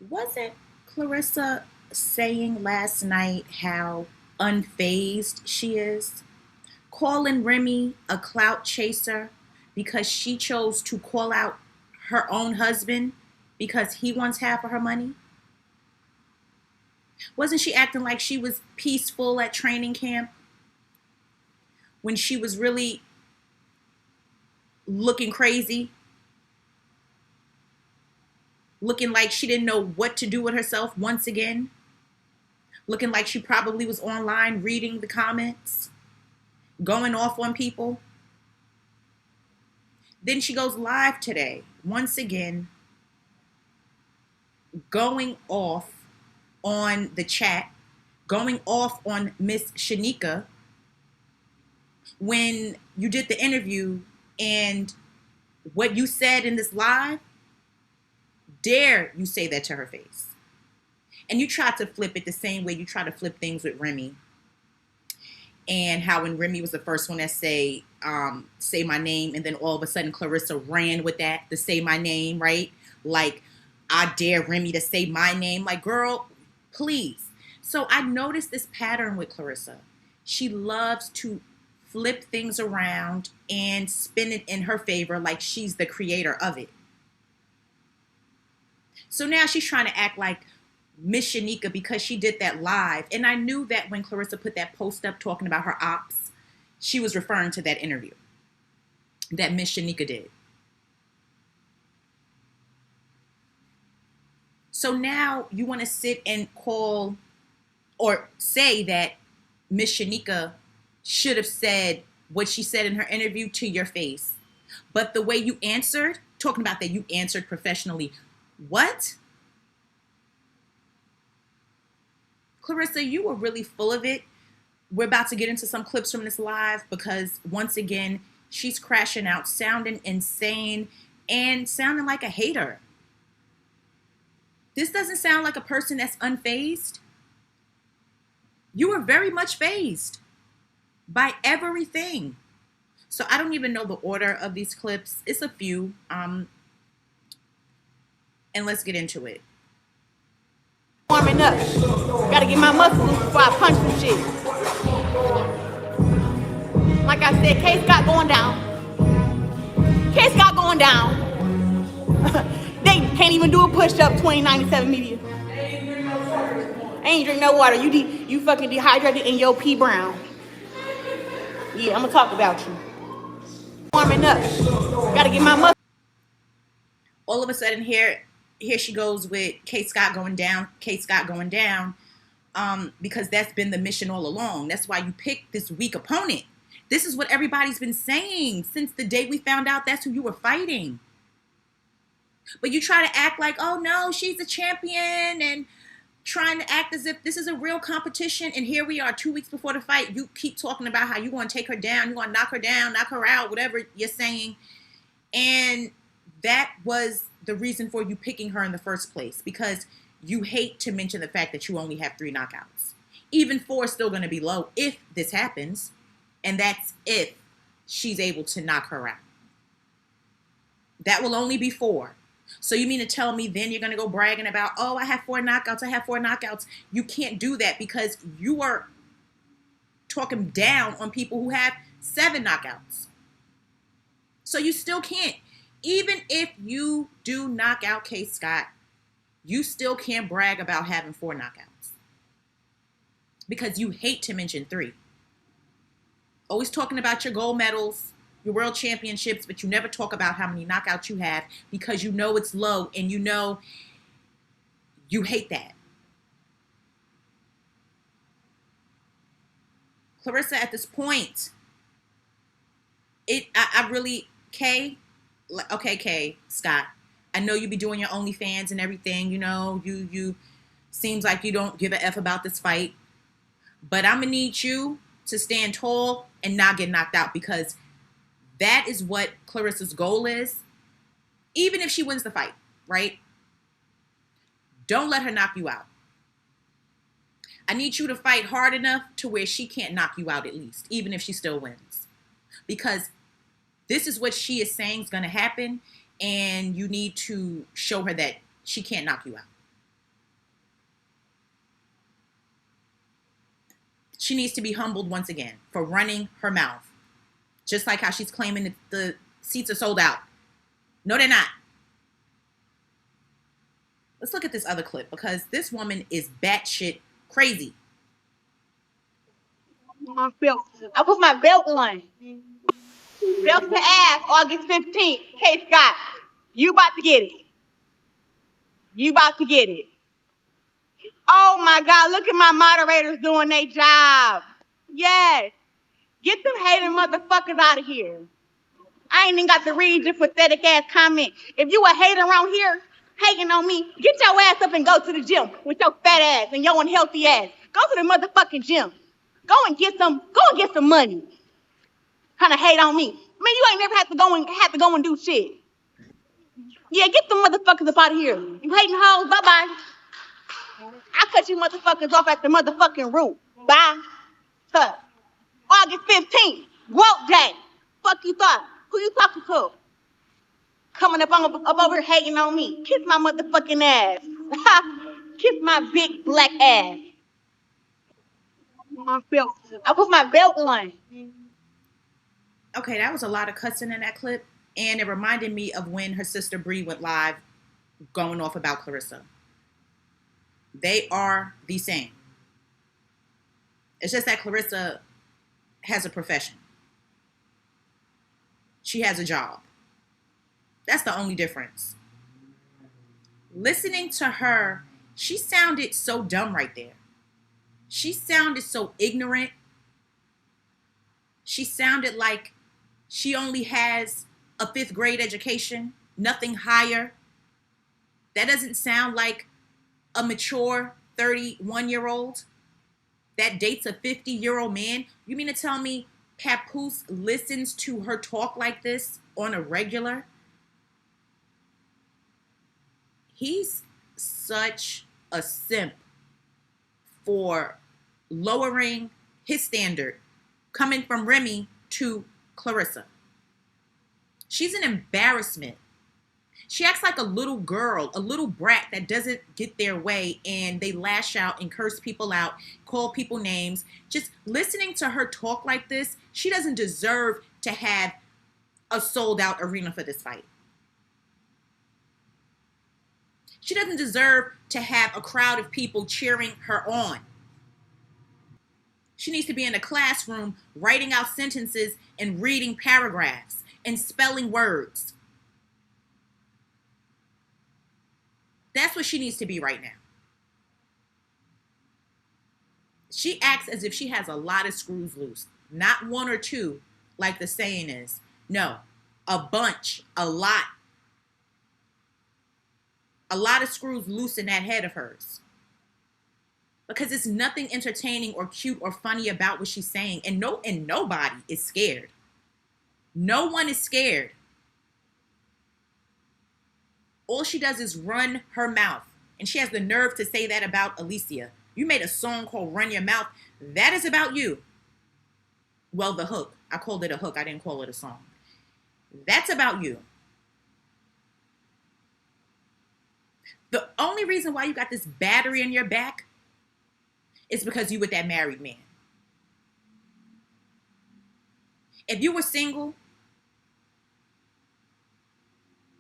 Wasn't Clarissa saying last night how unfazed she is? Calling Remy a clout chaser because she chose to call out her own husband because he wants half of her money? Wasn't she acting like she was peaceful at training camp when she was really looking crazy, looking like she didn't know what to do with herself once again, looking like she probably was online reading the comments, going off on people? Then she goes live today, once again, going off on the chat, going off on Miss Shenica when you did the interview and what you said in this live, dare you say that to her face. And you tried to flip it the same way you try to flip things with Remy. And how when Remy was the first one that say my name, and then all of a sudden Clarissa ran with that, to say my name, right? Like, I dare Remy to say my name. Like, girl, please. So I noticed this pattern with Clarissa. She loves to flip things around and spin it in her favor like she's the creator of it. So now she's trying to act like Miss Shenica because she did that live. And I knew that when Clarissa put that post up talking about her ops, she was referring to that interview that Miss Shenica did. So now you want to sit and call or say that Miss Shenica should have said what she said in her interview to your face. But the way you answered, talking about that you answered professionally, what? Clarissa, you were really full of it. We're about to get into some clips from this live because once again, she's crashing out, sounding insane and sounding like a hater. This doesn't sound like a person that's unfazed. You were very much fazed by everything. So I don't even know the order of these clips. It's a few. And let's get into it. Warming up. Gotta get my muscles loose before I punch some shit. Like I said, Case got going down. Case got going down. They can't even do a push-up, 2097 media. I ain't drink no water. You fucking dehydrated in your pea brown. Yeah, I'm gonna talk about you. Warming up. Gotta get my muscles. All of a sudden here she goes with Kate Scott going down, because that's been the mission all along. That's why you picked this weak opponent. This is what everybody's been saying since the day we found out that's who you were fighting. But you try to act like, oh no, she's a champion, and trying to act as if this is a real competition. And here we are 2 weeks before the fight. You keep talking about how you're going to take her down, you're going to knock her down, knock her out, whatever you're saying. And that was the reason for you picking her in the first place, because you hate to mention the fact that you only have 3 knockouts. Even 4 is still going to be low if this happens, and that's if she's able to knock her out. That will only be 4. So you mean to tell me then you're going to go bragging about, oh, I have 4 knockouts. You can't do that because you are talking down on people who have 7 knockouts. So you still can't. Even if you do knock out Case Scott, you still can't brag about having 4 knockouts because you hate to mention 3. Always talking about your gold medals, your world championships, but you never talk about how many knockouts you have because you know it's low and you know you hate that. Clarissa, at this point, I really, Kay, Scott, I know you be doing your OnlyFans and everything, you know, you seems like you don't give a F about this fight, but I'm gonna need you to stand tall and not get knocked out, because that is what Clarissa's goal is. Even if she wins the fight, right? Don't let her knock you out. I need you to fight hard enough to where she can't knock you out, at least, even if she still wins. Because this is what she is saying is going to happen, and you need to show her that she can't knock you out. She needs to be humbled once again for running her mouth. Just like how she's claiming that the seats are sold out. No, they're not. Let's look at this other clip because this woman is batshit crazy. I put my belt on. Belt to ass, August 15th. K Scott, you about to get it. You about to get it. Oh my God, look at my moderators doing their job. Yes. Get them hating motherfuckers out of here. I ain't even got to read your pathetic ass comment. If you a hater around here, hating on me, get your ass up and go to the gym with your fat ass and your unhealthy ass. Go to the motherfucking gym. Go and get some money. Trying to hate on me. Man, you ain't never have to go and do shit. Yeah, get them motherfuckers up out of here. You hating hoes, bye-bye. I cut you motherfuckers off at the motherfucking root. Bye. Huh. August 15th, woke day. Fuck you thought? Who you talking to? Coming up over here hating on me. Kiss my motherfucking ass. Kiss my big black ass. I put my belt on. Okay, that was a lot of cussing in that clip, and it reminded me of when her sister Bree went live going off about Clarissa. They are the same. It's just that Clarissa has a profession. She has a job. That's the only difference. Listening to her, she sounded so dumb right there. She sounded so ignorant. She sounded like she only has a 5th grade education, nothing higher. That doesn't sound like a mature 31-year-old that dates a 50-year-old man. You mean to tell me Papoose listens to her talk like this on a regular? He's such a simp for lowering his standard coming from Remy to Clarissa. She's an embarrassment. She acts like a little girl, a little brat that doesn't get their way, and they lash out and curse people out, call people names. Just listening to her talk like this, she doesn't deserve to have a sold-out arena for this fight. She doesn't deserve to have a crowd of people cheering her on. She needs to be in a classroom writing out sentences and reading paragraphs and spelling words. That's what she needs to be right now. She acts as if she has a lot of screws loose. Not one or two, like the saying is. No, a bunch, a lot. A lot of screws loose in that head of hers. Because there's nothing entertaining or cute or funny about what she's saying. And nobody is scared. No one is scared. All she does is run her mouth. And she has the nerve to say that about Alicia. You made a song called Run Your Mouth. That is about you. Well, the hook. I called it a hook. I didn't call it a song. That's about you. The only reason why you got this battery in your back is because you with that married man. If you were single,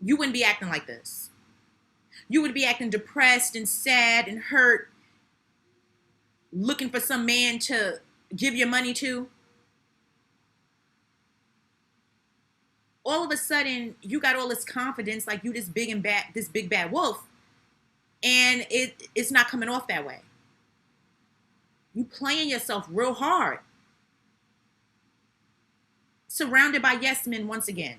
you wouldn't be acting like this. You would be acting depressed and sad and hurt, looking for some man to give your money to. All of a sudden, you got all this confidence, like you this big bad wolf, and it's not coming off that way. You playing yourself real hard. Surrounded by yes men once again.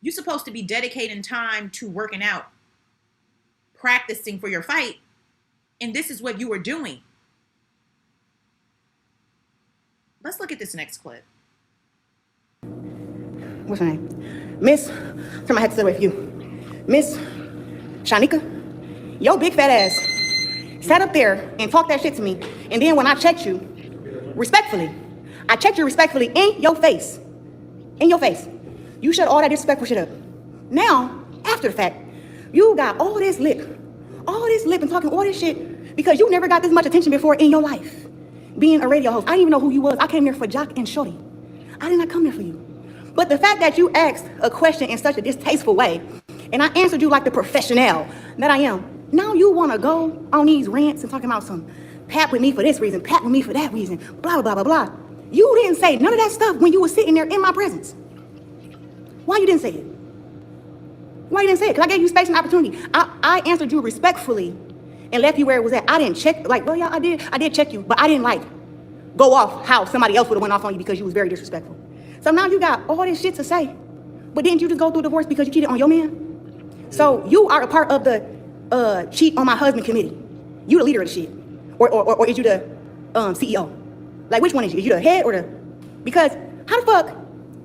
You're supposed to be dedicating time to working out, practicing for your fight, and this is what you were doing. Let's look at this next clip. What's her name? Miss, turn my head to the way for you. Miss Shenica, yo big fat ass sat up there and talked that shit to me, and then when I checked you, respectfully, in your face. In your face. You shut all that disrespectful shit up. Now, after the fact, you got all this lip and talking all this shit because you never got this much attention before in your life. being a radio host. I didn't even know who you was. I came here for Jock and Shorty. I did not come here for you. But the fact that you asked a question in such a distasteful way, and I answered you like the professional that I am, now you want to go on these rants and talking about some pat with me for this reason, pat with me for that reason, blah, blah, blah, blah, blah. You didn't say none of that stuff when you were sitting there in my presence. Why you didn't say it? Why you didn't say it? Because I gave you space and opportunity. I answered you respectfully and left you where it was at. I didn't check, like, well, yeah, I did check you, but I didn't, like, go off how somebody else would have went off on you because you was very disrespectful. So now you got all this shit to say, but didn't you just go through a divorce because you cheated on your man? So you are a part of the cheat on my husband committee. You the leader of the shit. Or is you the CEO? Like, which one is you? Is you the head or the... Because how the fuck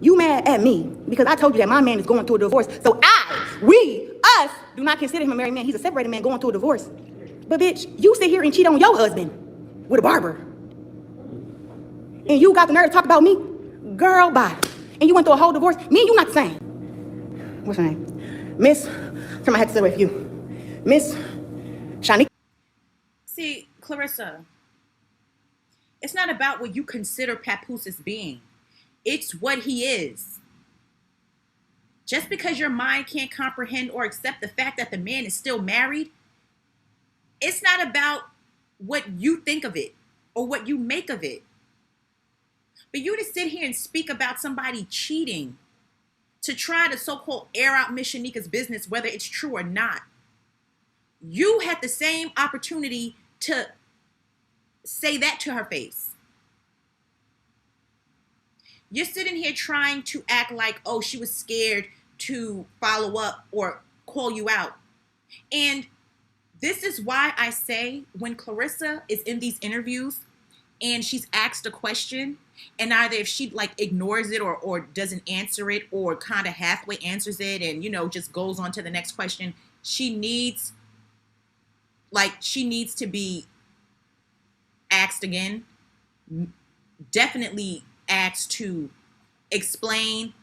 you mad at me because I told you that my man is going through a divorce. So us, do not consider him a married man. He's a separated man going through a divorce. But bitch, you sit here and cheat on your husband with a barber. And you got the nerve to talk about me? Girl, bye. And you went through a whole divorce? Me and you not the same. What's her name? Miss... Turn my head to sit away from you. Miss Shenica. See, Clarissa, it's not about what you consider Papoose as being. It's what he is. Just because your mind can't comprehend or accept the fact that the man is still married, it's not about what you think of it or what you make of it. But you to sit here and speak about somebody cheating, to try to so-called air out Miss Shenika's business, whether it's true or not, you had the same opportunity to say that to her face. You're sitting here trying to act like, oh, she was scared to follow up or call you out. And this is why I say when Clarissa is in these interviews and she's asked a question, and either if she like ignores it or doesn't answer it or kind of halfway answers it and, you know, just goes on to the next question, she needs to be asked again, definitely asked to explain,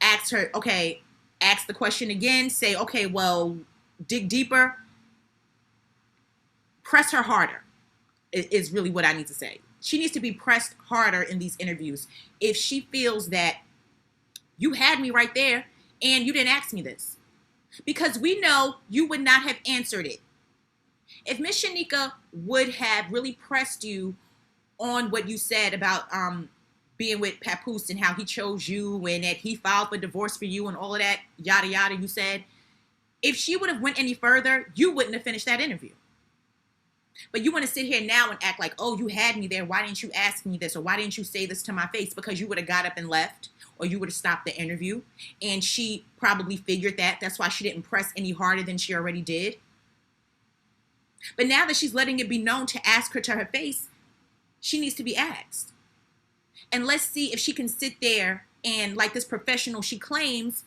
ask her, okay, ask the question again, say, okay, well, dig deeper, press her harder is really what I need to say. She needs to be pressed harder in these interviews if she feels that you had me right there and you didn't ask me this. Because we know you would not have answered it. If Miss Shenica would have really pressed you on what you said about being with Papoose and how he chose you and that he filed for divorce for you and all of that, yada, yada, you said, if she would have went any further, you wouldn't have finished that interview. But you want to sit here now and act like, oh, you had me there. Why didn't you ask me this? Or why didn't you say this to my face? Because you would have got up and left, or you would have stopped the interview. And she probably figured that. That's why she didn't press any harder than she already did. But now that she's letting it be known to ask her to her face, she needs to be asked. And let's see if she can sit there and, like this professional she claims,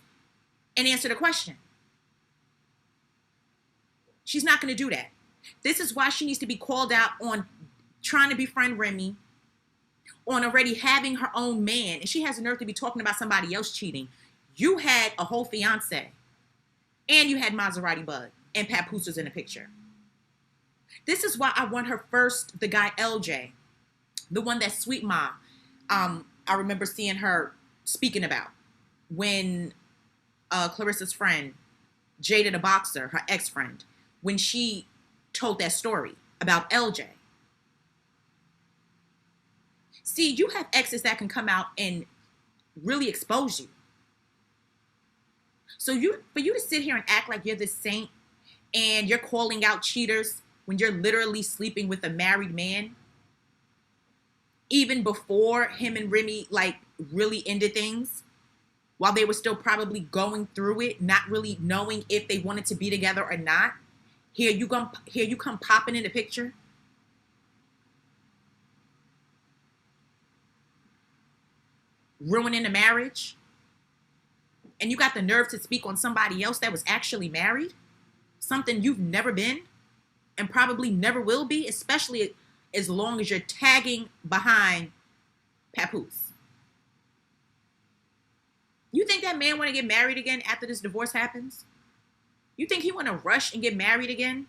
and answer the question. She's not going to do that. This is why she needs to be called out on trying to befriend Remy, on already having her own man. And she has the nerve to be talking about somebody else cheating. You had a whole fiance. And you had Maserati Bud. And Papoose was in the picture. This is why I want her first, the guy LJ. The one that Sweet Ma, I remember seeing her speaking about. When Clarissa's friend, Jada the boxer, her ex-friend, when she told that story about LJ. See, you have exes that can come out and really expose you. So for you to sit here and act like you're this saint and you're calling out cheaters when you're literally sleeping with a married man, even before him and Remy like really ended things, while they were still probably going through it, not really knowing if they wanted to be together or not. Here you come popping in the picture. Ruining the marriage. And you got the nerve to speak on somebody else that was actually married. Something you've never been and probably never will be, especially as long as you're tagging behind Papoose. You think that man want to get married again after this divorce happens? You think he want to rush and get married again?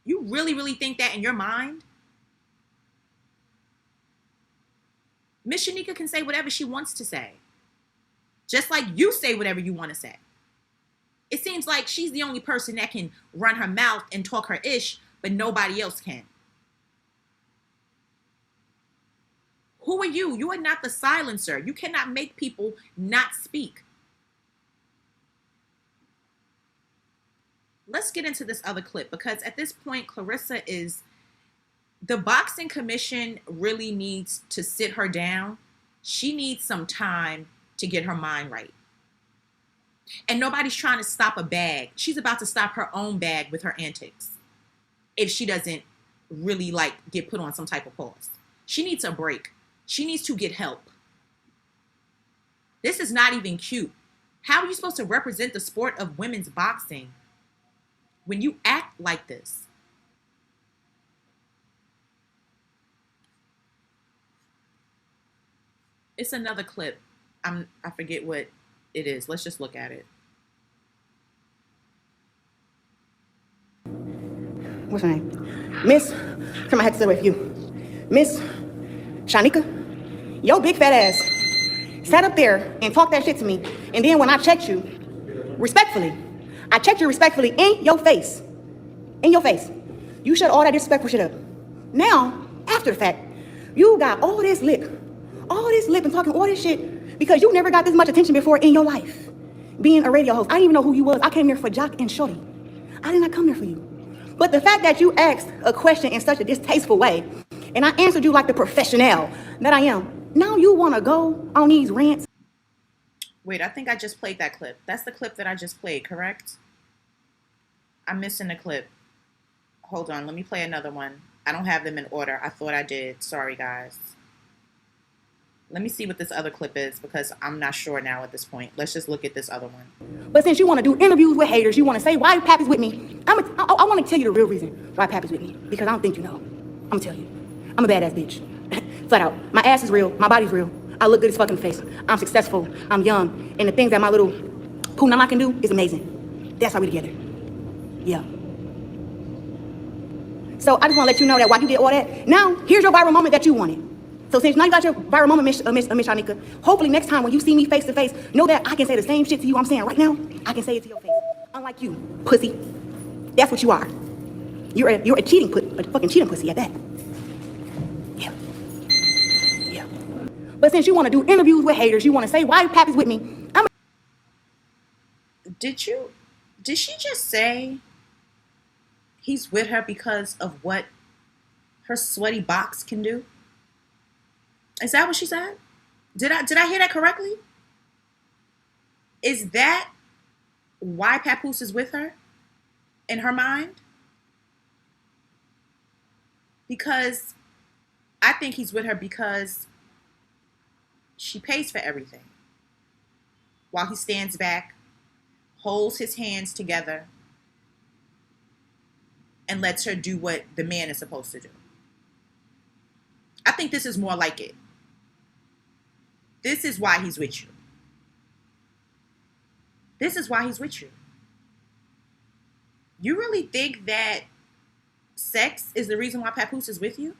You really, really think that in your mind? Miss Shenica can say whatever she wants to say. Just like you say whatever you want to say. It seems like she's the only person that can run her mouth and talk her ish, but nobody else can. Who are you? You are not the silencer. You cannot make people not speak. Let's get into this other clip, because at this point, Clarissa is... The boxing commission really needs to sit her down. She needs some time to get her mind right. And nobody's trying to stop a bag. She's about to stop her own bag with her antics if she doesn't really get put on some type of pause. She needs a break. She needs to get help. This is not even cute. How are you supposed to represent the sport of women's boxing when you act like this? It's another clip. I forget what it is. Let's just look at it. What's her name? Miss, come on, I had to sit with you. Miss Shenica, your big fat ass sat up there and talked that shit to me. And then when I checked you, respectfully, I checked you respectfully in your face. In your face. You shut all that disrespectful shit up. Now, after the fact, you got all this lip and talking all this shit because you never got this much attention before in your life. Being a radio host, I didn't even know who you was. I came here for Jock and Shorty. I did not come here for you. But the fact that you asked a question in such a distasteful way, and I answered you like the professional that I am, now you want to go on these rants. Wait, I think I just played that clip. That's the clip that I just played, correct? I'm missing the clip. Hold on, let me play another one. I don't have them in order. I thought I did. Sorry, guys. Let me see what this other clip is, because I'm not sure now at this point. Let's just look at this other one. But since you want to do interviews with haters, you want to say why Pappy's with me, I want to tell you the real reason why Pappy's with me. Because I don't think you know. I'm going to tell you. I'm a badass bitch. Flat out. My ass is real. My body's real. I look good as fucking face. I'm successful. I'm young. And the things that my little poonana can do is amazing. That's why we're together. Yeah. So I just want to let you know that while you did all that, now here's your viral moment that you wanted. So since now you got your viral moment, Miss Shenica, hopefully next time when you see me face to face, know that I can say the same shit to you I'm saying right now. I can say it to your face. Unlike you, pussy. That's what you are. You're a fucking cheating pussy at that. Yeah. Yeah. But since you want to do interviews with haters, you want to say why Pappy's with me. Did she just say he's with her because of what her sweaty box can do? Is that what she said? Did I hear that correctly? Is that why Papoose is with her in her mind? Because I think he's with her because she pays for everything. While he stands back, holds his hands together, and lets her do what the man is supposed to do. I think this is more like it. This is why he's with you. This is why he's with you. You really think that sex is the reason why Papoose is with you?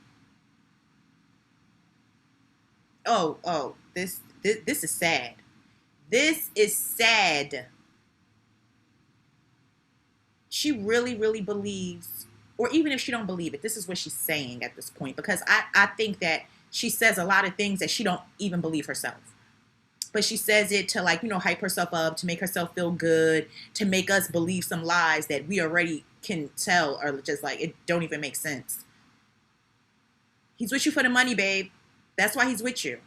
Oh, this is sad. This is sad. She really, really believes, or even if she don't believe it, this is what she's saying at this point, because I think that she says a lot of things that she don't even believe herself. But she says it to hype herself up, to make herself feel good, to make us believe some lies that we already can tell are just it don't even make sense. He's with you for the money, babe. That's why he's with you.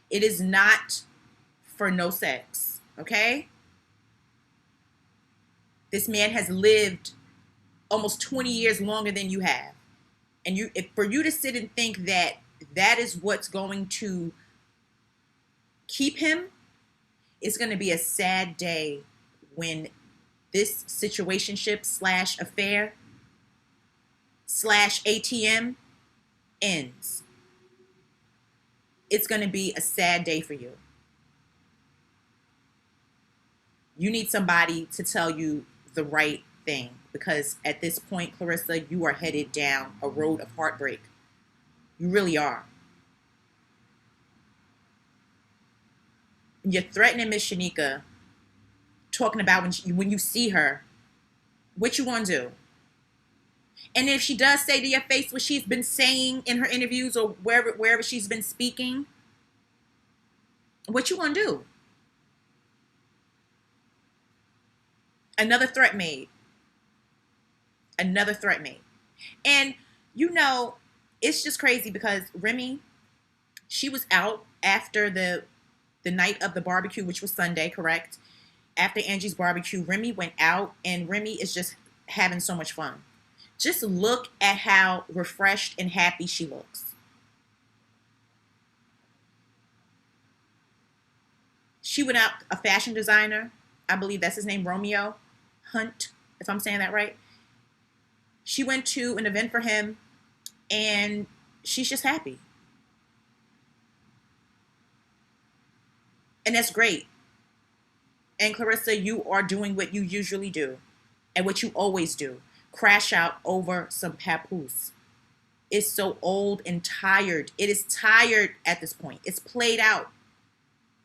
It is not for no sex, okay? This man has lived almost 20 years longer than you have. And for you to sit and think that that is what's going to keep him, it's going to be a sad day when this situationship / affair / ATM ends. It's going to be a sad day for you. You need somebody to tell you the right thing, because at this point, Clarissa, you are headed down a road of heartbreak. You really are. You're threatening Miss Shenica, talking about when you see her, what you gonna do? And if she does say to your face what she's been saying in her interviews or wherever she's been speaking, what you gonna do? Another threat made. Another threat made. And you know, it's just crazy because Remy, she was out after the night of the barbecue, which was Sunday, correct? After Angie's barbecue, Remy went out, and Remy is just having so much fun. Just look at how refreshed and happy she looks. She went out, a fashion designer, I believe that's his name, Romeo Hunt, if I'm saying that right. She went to an event for him, and she's just happy. And that's great. And Clarissa, you are doing what you usually do and what you always do. Crash out over some Papoose. It's so old and tired. It is tired at this point. It's played out.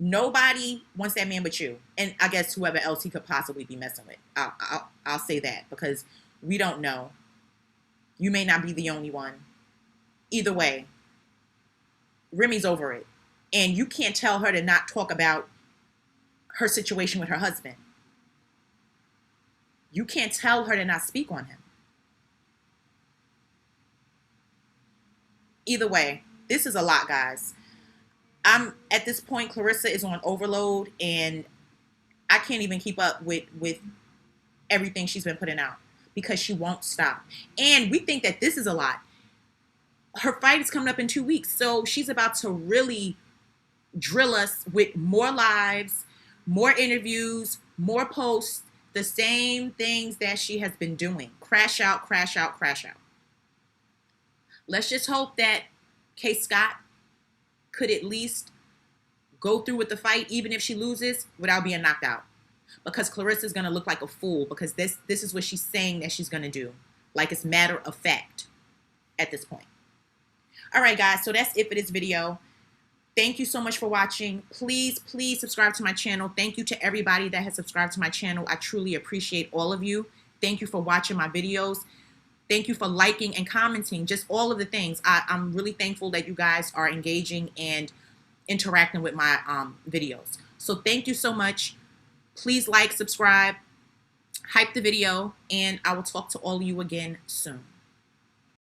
Nobody wants that man but you. And I guess whoever else he could possibly be messing with. I'll say that because we don't know. You may not be the only one. Either way, Remy's over it. And you can't tell her to not talk about her situation with her husband. You can't tell her to not speak on him. Either way, this is a lot, guys. I'm at this point, Clarissa is on overload, and I can't even keep up with everything she's been putting out because she won't stop. And we think that this is a lot. Her fight is coming up in 2 weeks, so she's about to really drill us with more lives, more interviews, more posts, the same things that she has been doing. Crash out, crash out, crash out. Let's just hope that Kay Scott could at least go through with the fight, even if she loses, without being knocked out. Because Clarissa is going to look like a fool because this is what she's saying that she's going to do. Like it's matter of fact at this point. All right, guys, so that's it for this video. Thank you so much for watching. Please, please subscribe to my channel. Thank you to everybody that has subscribed to my channel. I truly appreciate all of you. Thank you for watching my videos. Thank you for liking and commenting, just all of the things. I'm really thankful that you guys are engaging and interacting with my videos. So thank you so much. Please like, subscribe, hype the video, and I will talk to all of you again soon.